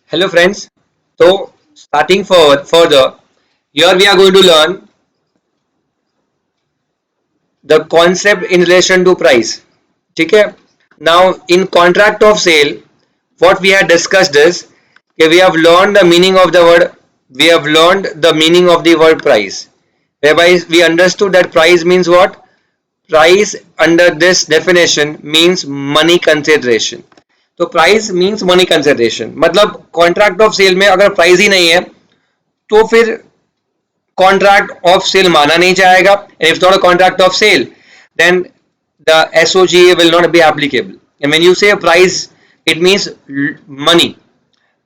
Hello friends. So starting forward further, here we are going to learn the concept in relation to price. ठीक है? Now in contract of sale, what we had discussed is okay, we have learned the meaning of the word price. Whereby we understood that price means what? Price under this definition means money consideration. तो price means money consideration मतलब contract of cell में अगर price ही नहीं है तो फिर contract of sale माना नहीं जाएगा. And if not a contract of sale, then the SOGA will not be applicable. And when you say a price, it means money.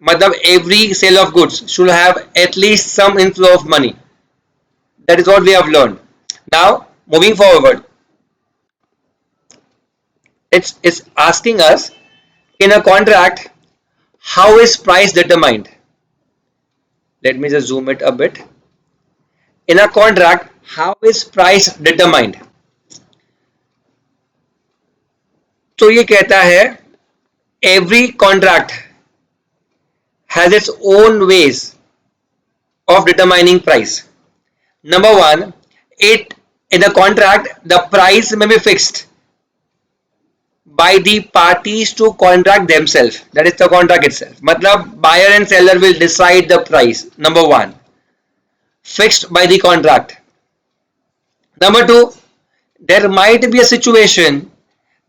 मतलब every sale of goods should have at least some inflow of money. That is what we have learned. Now moving forward, it's asking us in a contract how is price determined. Let me just zoom it a bit. In a contract, how is price determined? तो ये कहता है every contract has its own ways of determining price. Number one, it in the contract the price may be fixed by the parties to contract themselves. That is the contract itself. मतलब buyer and seller will decide the price. Number one, fixed by the contract. Number two, there might be a situation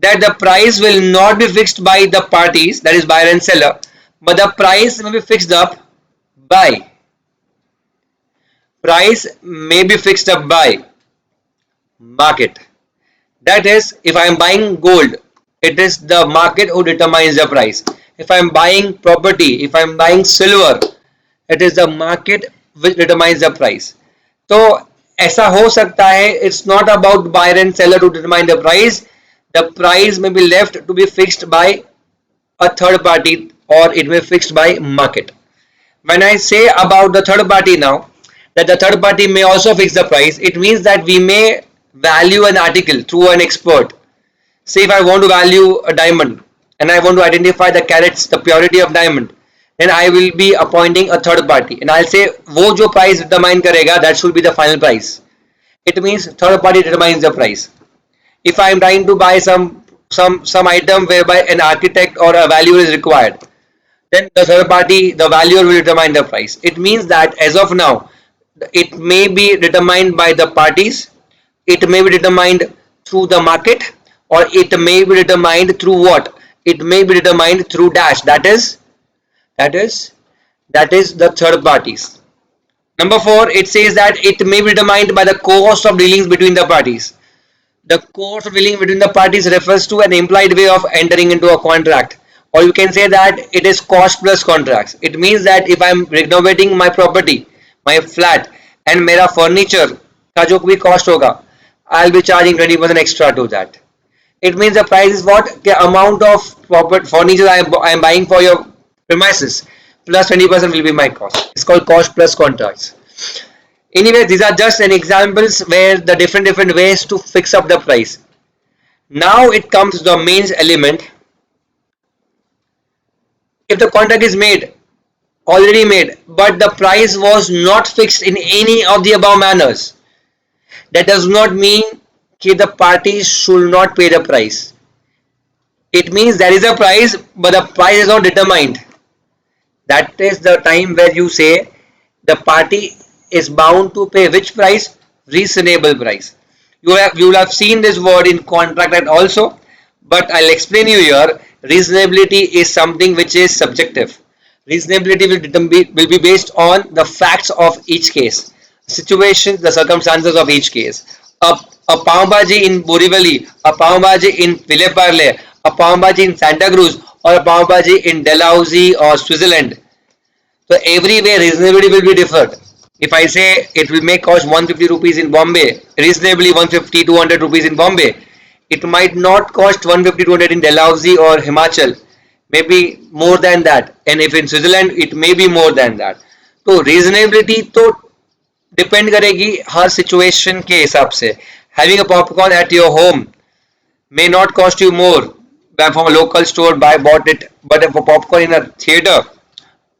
that the price will not be fixed by the parties, that is buyer and seller, but the price may be fixed up by market. That is, if I am buying gold, it is the market who determines the price. If I am buying property, if I am buying silver, it is the market which determines the price. तो ऐसा हो सकता है, it's not about buyer and seller to determine the price. The price may be left to be fixed by a third party or it may be fixed by market. When I say about the third party now, that the third party may also fix the price, it means that we may value an article through an expert. Say if I want to value a diamond and I want to identify the carats, the purity of diamond, then I will be appointing a third party and I'll say वो जो price determine करेगा, that should be the final price. It means third party determines the price. If I am trying to buy some item whereby an architect or a valuer is required, then the third party, the valuer will determine the price. It means that as of now, it may be determined by the parties, it may be determined through the market, or it may be determined through what? It may be determined through dash. That is the third parties. Number 4, it says that it may be determined by the cost of dealings between the parties. The cost of dealing between the parties refers to an implied way of entering into a contract, or you can say that it is cost plus contracts. It means that if I am renovating my property, my flat, and मेरा furniture का जो भी cost होगा, I'll be charging 20% extra to that. It means the price is what? The amount of furniture I am buying for your premises plus 20% will be my cost. It's called cost plus contracts. Anyway, these are just an examples where the different ways to fix up the price. Now it comes to the main element. If the contract is already made, but the price was not fixed in any of the above manners, that does not mean that the parties should not pay the price. It means there is a price, but the price is not determined. That is the time where you say the party is bound to pay which price? Reasonable price. You will have seen this word in contract also, but I'll explain you here. Reasonability is something which is subjective. Reasonability will be based on the facts of each case, situations, the circumstances of each case. A pav bhaji in Borivali, a pav bhaji in Villeparle, a pav bhaji in Santa Cruz, or a pav bhaji in Dalhousie or Switzerland. So everywhere reasonability will be different. If I say it will may cost 150 rupees in Bombay, reasonably 150 200 rupees in Bombay, it might not cost 150 200 in Dalhousie or Himachal, maybe more than that, and if in Switzerland it may be more than that. तो reasonability तो depend करेगी हर situation के हिसाब से. Having a popcorn at your home may not cost you more than from a local store bought it, but for popcorn in a theater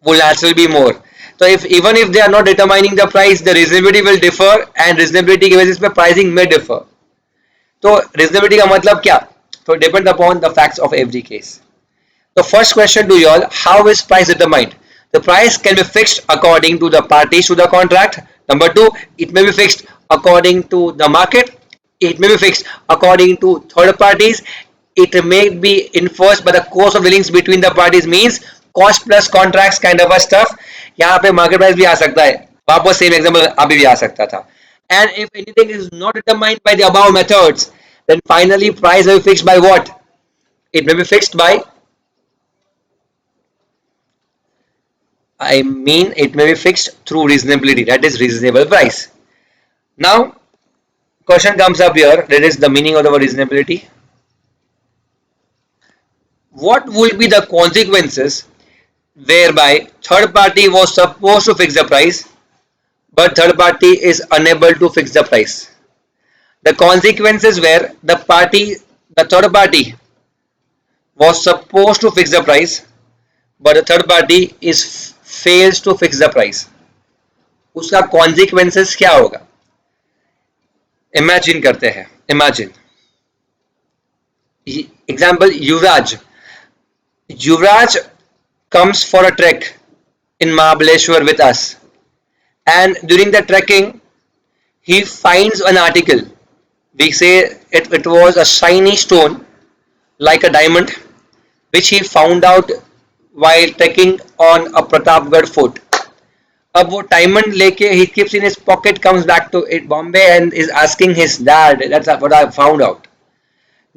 will naturally be more. So if even if they are not determining the price, the reasonability will differ, and reasonability के basis पे pricing may differ. तो reasonability का मतलब क्या? So depend upon the facts of every case. The first question to you all: how is price determined? The price can be fixed according to the parties to the contract. Number two, it may be fixed according to the market. It may be fixed according to third parties. It may be enforced by the course of dealings between the parties, means cost plus contracts kind of a stuff. यहाँ पे market price भी आ सकता है. वापस same example अभी भी आ सकता था. And if anything is not determined by the above methods, then finally price will be fixed by what? It may be fixed by, I mean, it may be fixed through reasonability, that is reasonable price. Now, question comes up here, that is the meaning of the word reasonability. What will be the consequences whereby third party was supposed to fix the price, but third party is unable to fix the price? The consequences where the third party was supposed to fix the price, but the third party is fails to fix the price. उसका consequences क्या होगा? Imagine करते हैं. Imagine. Example, Yuvraj comes for a trek in Mahabaleshwar with us, and during the trekking he finds an article. We say it was a shiny stone like a diamond, which he found out while trekking on a Pratapgarh fort. अब वो diamond लेके he keeps in his pocket, comes back to Bombay and is asking his dad, that's what I found out.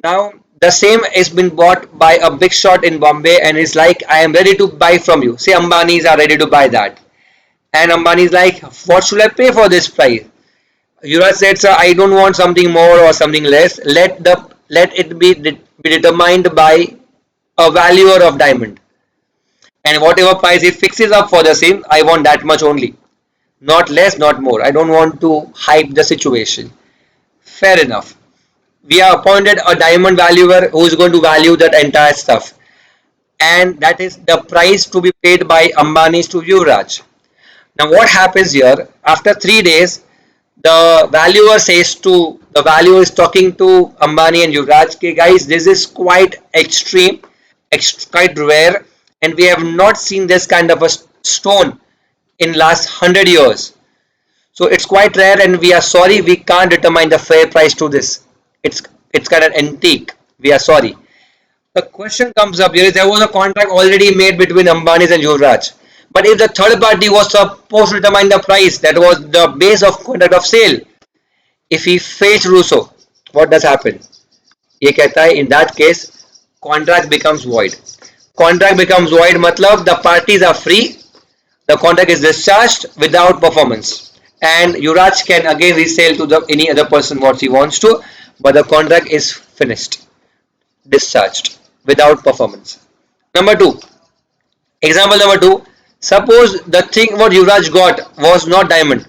Now the same is been bought by a big shot in Bombay and is like, I am ready to buy from you. Say Ambanis are ready to buy that. And Ambani is like, what should I pay for this price? Yuvraj said, sir, I don't want something more or something less. Let it be determined by a valuer of diamond. And whatever price he fixes up for the same, I want that much only. Not less, not more. I don't want to hype the situation. Fair enough. We have appointed a diamond valuer who is going to value that entire stuff. And that is the price to be paid by Ambani's to Yuvraj. Now what happens here? After 3 days, the valuer is talking to Ambani and Yuvraj, okay guys, this is quite extreme, quite rare, and we have not seen this kind of a stone in last 100 years. So it's quite rare and we are sorry, we can't determine the fair price to this. It's kind of antique. We are sorry. The question comes up here is, there was a contract already made between Ambani's and Yuvraj. But if the third party was supposed to determine the price, that was the base of contract of sale, if he fails to do so, what does happen? ये कहता है, in that case, contract becomes void. Contract becomes void matlab the parties are free, the contract is discharged without performance, and Yuvraj can again resell to any other person what he wants to, but the contract is finished, discharged without performance. Number two, example number two, suppose the thing what Yuvraj got was not diamond.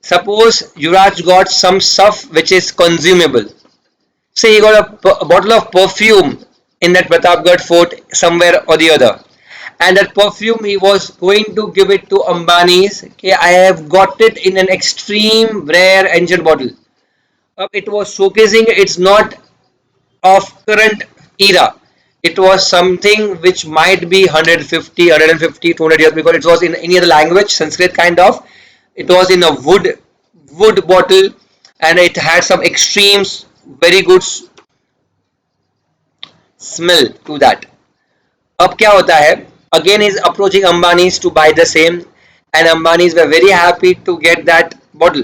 Suppose Yuvraj got some stuff which is consumable. Say he got a bottle of perfume in that Pratapgarh fort somewhere or the other, and that perfume he was going to give it to Ambani's. Okay, I have got it in an extreme rare ancient bottle. It was showcasing it's not of current era. It was something which might be 150, 200 years, because it was in any other language, Sanskrit kind of. It was in a wood bottle, and it had some extremes, very good smell to that. अब क्या होता है? Again is approaching Ambani's to buy the same, and Ambani's were very happy to get that bottle.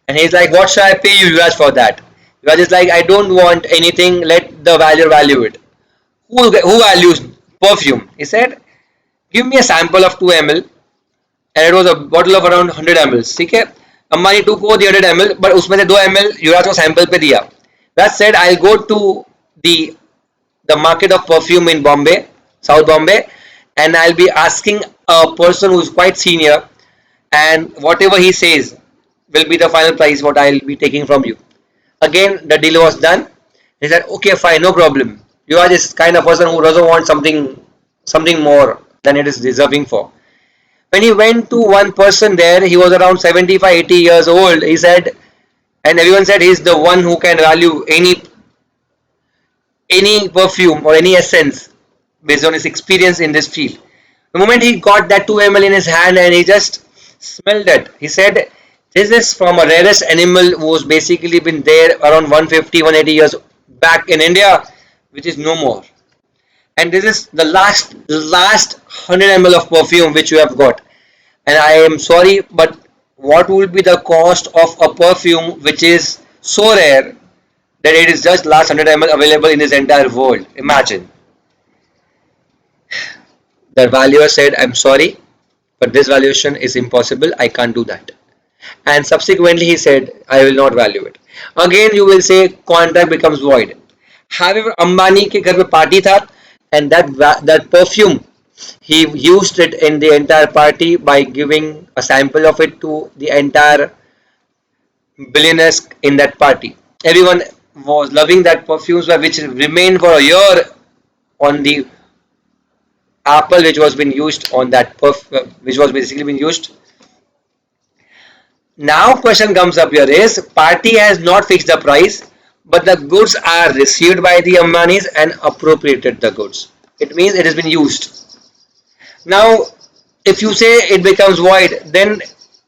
And he's like, what shall I pay you, Yuvraj, for that? Yuvraj is like, I don't want anything, let the valuer value it. Who values perfume? He said, give me a sample of 2 ml, and it was a bottle of around 100 ml. ठीक है? Ambani took over the 100 ml, but उसमें से 2 ml युवराज को sample पे दिया. That said, I'll go to the market of perfume in Bombay, South Bombay, and I'll be asking a person who's quite senior, and whatever he says will be the final price what I'll be taking from you. Again, the deal was done. He said, okay, fine, no problem. You are this kind of person who doesn't want something something more than it is deserving for. When he went to one person there, he was around 75, 80 years old. He said, and everyone said he's the one who can value any perfume or any essence based on his experience in this field. The moment he got that 2 ml in his hand and he just smelled it, he said, this is from a rarest animal who's basically been there around 150, 180 years back in India, which is no more. And this is the last 100 ml of perfume which you have got. And I am sorry, but what will be the cost of a perfume which is so rare that it is just last 100 ml available in this entire world? Imagine. The valuer said, I'm sorry, but this valuation is impossible. I can't do that. And subsequently he said, I will not value it. Again you will say contract becomes void. However, Ambani ke ghar mein party tha, and that perfume, he used it in the entire party by giving a sample of it to the entire billionaires in that party. Everyone was loving that perfumes, which remained for a year on the apple which was being used on that which was basically being used. Now question comes up here is, party has not fixed the price, but the goods are received by the Ambanis and appropriated the goods. It means it has been used. Now if you say it becomes void, then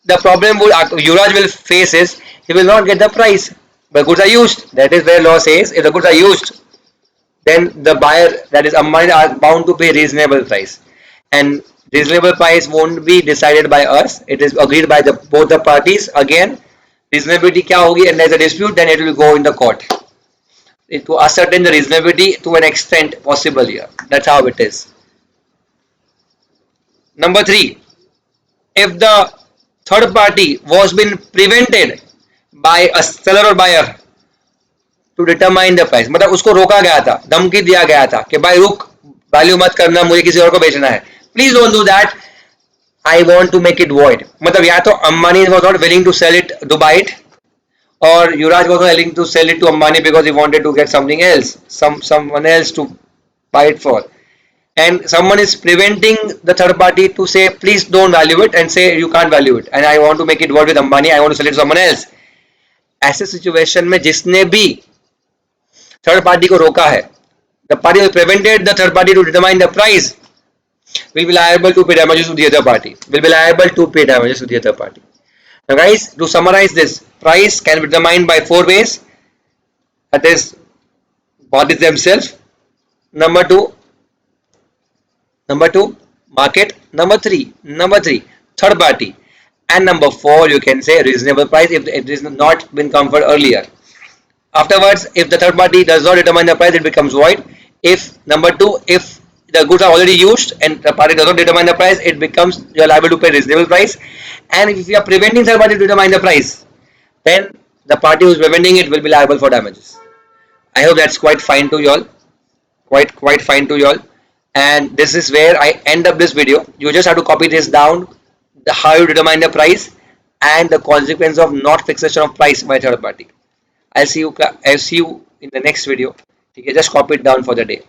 the problem Yuvraj will face is he will not get the price. The goods are used. That is where law says if the goods are used, then the buyer, that is Ambani, are bound to pay reasonable price. And reasonable price won't be decided by us. It is agreed by both the parties. Again, reasonability kya hogi, and there's a dispute, then it will go in the court. To ascertain the reasonability to an extent possible here. That's how it is. Number 3, if the third party was been prevented by a seller or buyer to determine the price, मतलब उसको रोका गया था, धमकी दिया गया था कि भाई रुक, वैल्यू मत करना, मुझे किसी और को बेचना है, please don't do that, I want to make it void. मतलब या तो Ambani was not willing to sell it to buy it, or Yuvraj was not willing to sell it to Ambani because he wanted to get something else, someone else to buy it for, and someone is preventing the third party to say please don't value it, and say you can't value it and I want to make it void with Ambani, I want to sell it to someone else. ऐसे situation में जिसने भी third party को रोका है, the party who prevented the third party to determine the price will be liable to pay damages to the other party. Now guys, to summarize this, price can be determined by 4 ways. That is, parties themselves. Number 2, market. Number 3, third party. And number 4, you can say reasonable price if it has not been confirmed earlier. Afterwards, if the third party does not determine the price, it becomes void. If number 2, if the goods are already used and the party does not determine the price, it becomes you are liable to pay reasonable price. And if you are preventing third party to determine the price, then the party who is preventing it will be liable for damages. I hope that's quite fine to you all. Quite fine to you all. And this is where I end up this video. You just have to copy this down, how you determine the price and the consequence of not fixation of price by third party. I'll see you in the next video. Okay, just copy it down for the day.